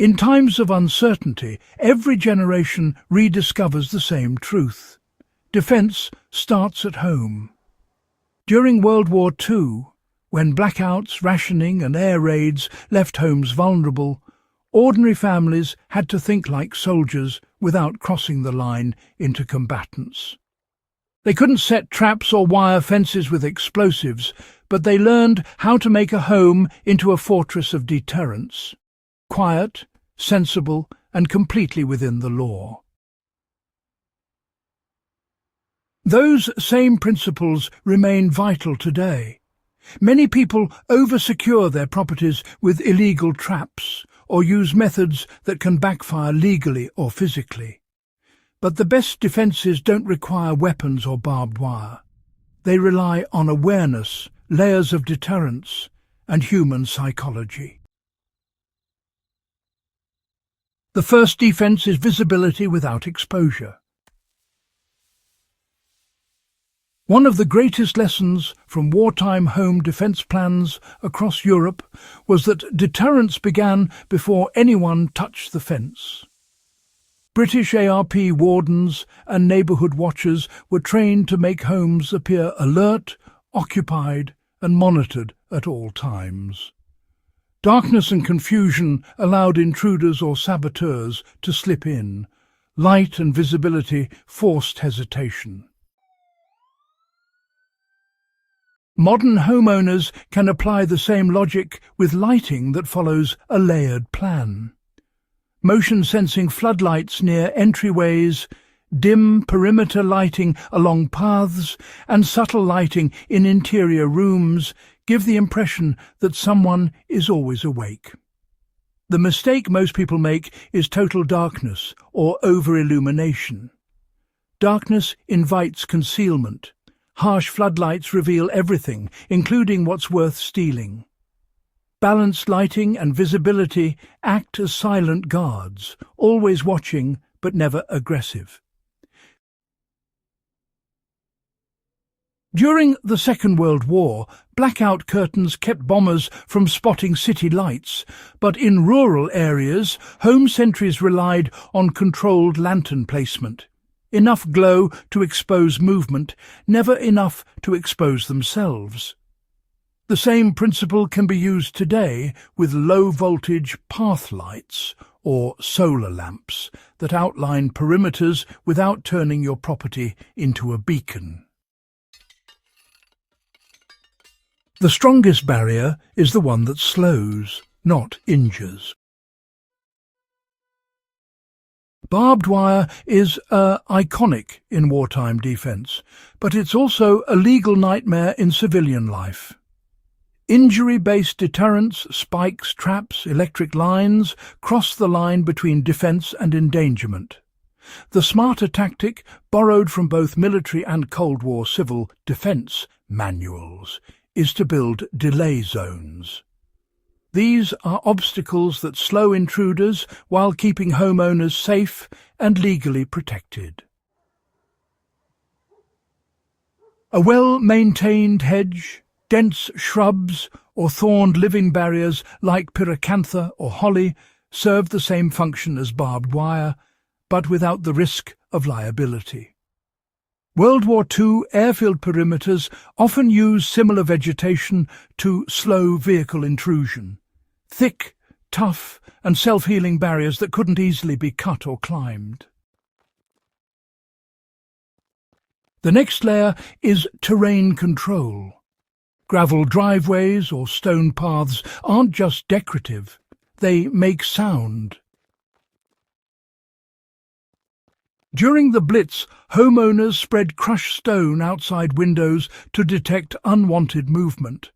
In times of uncertainty, every generation rediscovers the same truth. Defence starts at home. During World War II, when blackouts, rationing and air raids left homes vulnerable, ordinary families had to think like soldiers without crossing the line into combatants. They couldn't set traps or wire fences with explosives, but they learned how to make a home into a fortress of deterrence. Quiet, sensible, and completely within the law. Those same principles remain vital today. Many people over-secure their properties with illegal traps or use methods that can backfire legally or physically. But the best defences don't require weapons or barbed wire. They rely on awareness, layers of deterrence, and human psychology. The first defence is visibility without exposure. One of the greatest lessons from wartime home defence plans across Europe was that deterrence began before anyone touched the fence. British ARP wardens and neighbourhood watchers were trained to make homes appear alert, occupied and monitored at all times. Darkness and confusion allowed intruders or saboteurs to slip in. Light and visibility forced hesitation. Modern homeowners can apply the same logic with lighting that follows a layered plan. Motion-sensing floodlights near entryways, dim perimeter lighting along paths, and subtle lighting in interior rooms give the impression that someone is always awake. The mistake most people make is total darkness or over-illumination. Darkness invites concealment. Harsh floodlights reveal everything, including what's worth stealing. Balanced lighting and visibility act as silent guards, always watching but never aggressive. During the Second World War, blackout curtains kept bombers from spotting city lights, but in rural areas, home sentries relied on controlled lantern placement. Enough glow to expose movement, never enough to expose themselves. The same principle can be used today with low-voltage path lights or solar lamps that outline perimeters without turning your property into a beacon. The strongest barrier is the one that slows, not injures. Barbed wire is iconic in wartime defence, but it's also a legal nightmare in civilian life. Injury-based deterrence, spikes, traps, electric lines cross the line between defence and endangerment. The smarter tactic, borrowed from both military and Cold War civil defence manuals, is to build delay zones. These are obstacles that slow intruders while keeping homeowners safe and legally protected. A well-maintained hedge, dense shrubs or thorned living barriers like pyracantha or holly serve the same function as barbed wire, but without the risk of liability. World War II airfield perimeters often use similar vegetation to slow vehicle intrusion. Thick, tough and self-healing barriers that couldn't easily be cut or climbed. The next layer is terrain control. Gravel driveways or stone paths aren't just decorative, they make sound. During the Blitz, homeowners spread crushed stone outside windows to detect unwanted movement.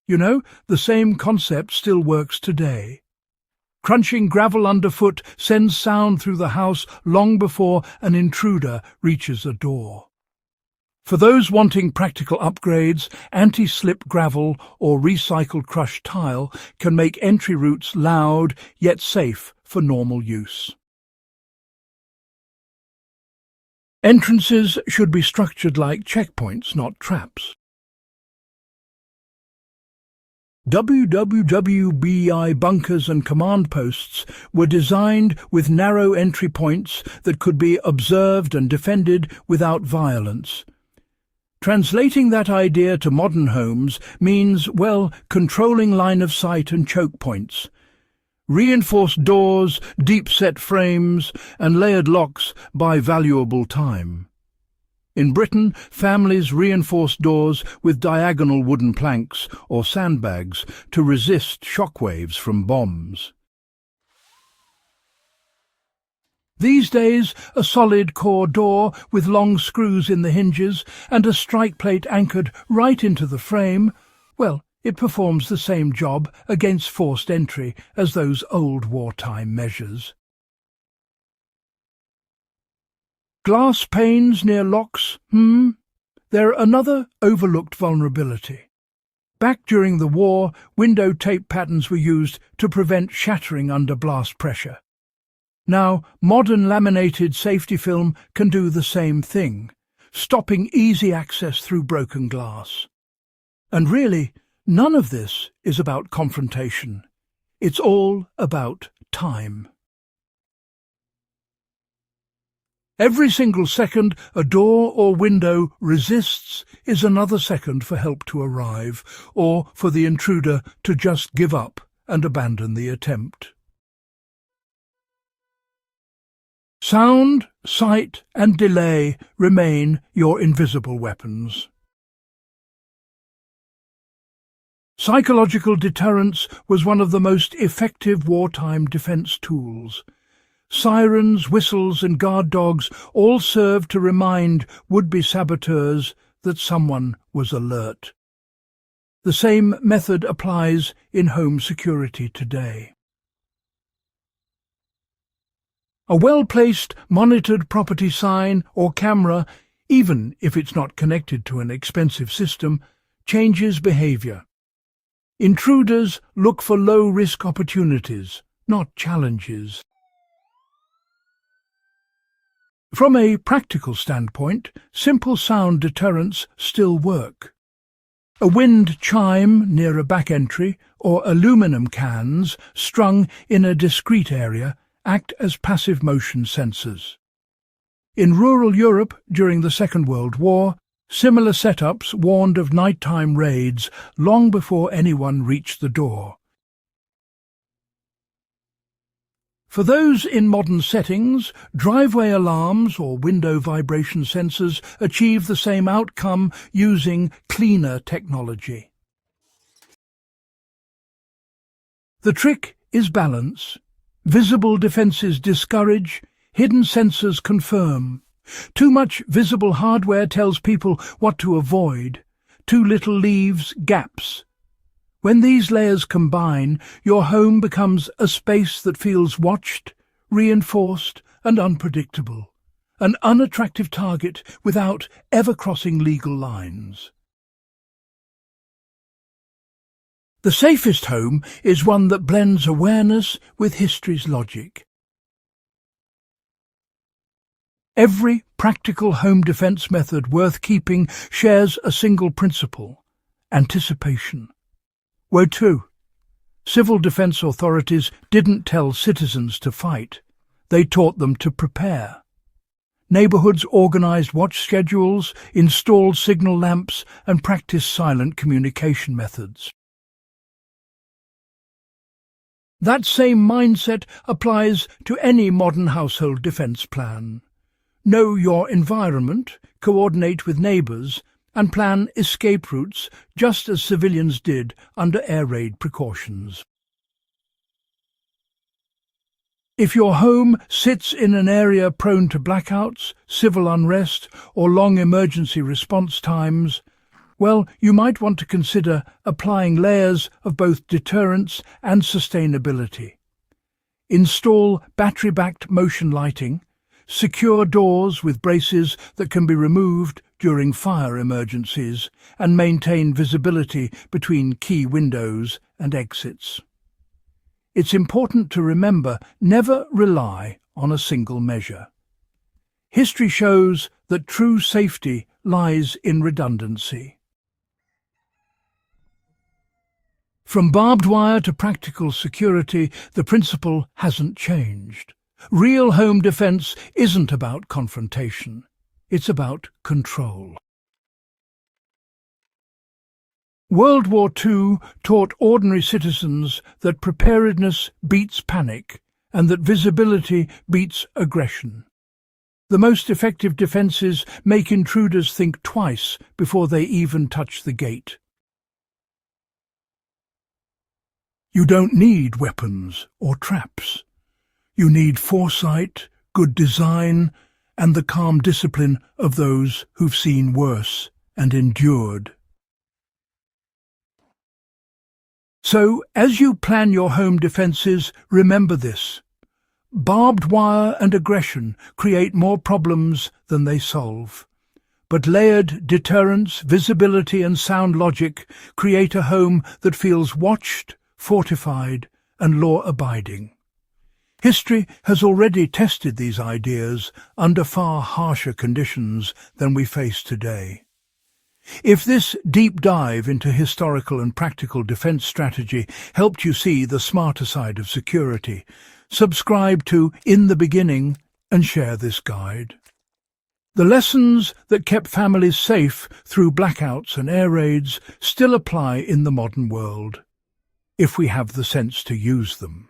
You know, the same concept still works today. Crunching gravel underfoot sends sound through the house long before an intruder reaches a door. For those wanting practical upgrades, anti-slip gravel or recycled crushed tile can make entry routes loud yet safe for normal use. Entrances should be structured like checkpoints, not traps. WWWBI bunkers and command posts were designed with narrow entry points that could be observed and defended without violence. Translating that idea to modern homes means, well, controlling line of sight and choke points. Reinforced doors, deep-set frames, and layered locks buy valuable time. In Britain, families reinforced doors with diagonal wooden planks or sandbags to resist shockwaves from bombs. These days, a solid core door with long screws in the hinges and a strike plate anchored right into the frame, well, it performs the same job against forced entry as those old wartime measures. Glass panes near locks, they're another overlooked vulnerability. Back during the war, window tape patterns were used to prevent shattering under blast pressure. Now, modern laminated safety film can do the same thing, stopping easy access through broken glass. And really, none of this is about confrontation. It's all about time. Every single second a door or window resists is another second for help to arrive, or for the intruder to just give up and abandon the attempt. Sound, sight, and delay remain your invisible weapons. Psychological deterrence was one of the most effective wartime defense tools. Sirens, whistles, and guard dogs all served to remind would-be saboteurs that someone was alert. The same method applies in home security today. A well-placed, monitored property sign or camera, even if it's not connected to an expensive system, changes behavior. Intruders look for low-risk opportunities, not challenges. From a practical standpoint, simple sound deterrents still work. A wind chime near a back entry or aluminum cans strung in a discrete area act as passive motion sensors. In rural Europe during the Second World War, similar setups warned of nighttime raids long before anyone reached the door. For those in modern settings, driveway alarms or window vibration sensors achieve the same outcome using cleaner technology. The trick is balance. Visible defenses discourage, hidden sensors confirm. Too much visible hardware tells people what to avoid. Too little leaves gaps. When these layers combine, your home becomes a space that feels watched, reinforced, and unpredictable. An unattractive target without ever crossing legal lines. The safest home is one that blends awareness with history's logic. Every practical home defense method worth keeping shares a single principle: anticipation. Where to? Civil defense authorities didn't tell citizens to fight. They taught them to prepare. Neighborhoods organized watch schedules, installed signal lamps, and practiced silent communication methods. That same mindset applies to any modern household defense plan. Know your environment, coordinate with neighbors, and plan escape routes just as civilians did under air raid precautions. If your home sits in an area prone to blackouts, civil unrest, or long emergency response times, well, you might want to consider applying layers of both deterrence and sustainability. Install battery-backed motion lighting, secure doors with braces that can be removed during fire emergencies, and maintain visibility between key windows and exits. It's important to remember, never rely on a single measure. History shows that true safety lies in redundancy. From barbed wire to practical security, the principle hasn't changed. Real home defense isn't about confrontation. It's about control. World War II taught ordinary citizens that preparedness beats panic and that visibility beats aggression. The most effective defenses make intruders think twice before they even touch the gate. You don't need weapons or traps. You need foresight, good design, and the calm discipline of those who've seen worse and endured. So, as you plan your home defenses, remember this. Barbed wire and aggression create more problems than they solve. But layered deterrence, visibility and sound logic create a home that feels watched, fortified and law-abiding. History has already tested these ideas under far harsher conditions than we face today. If this deep dive into historical and practical defense strategy helped you see the smarter side of security, subscribe to In the Beginning and share this guide. The lessons that kept families safe through blackouts and air raids still apply in the modern world, if we have the sense to use them.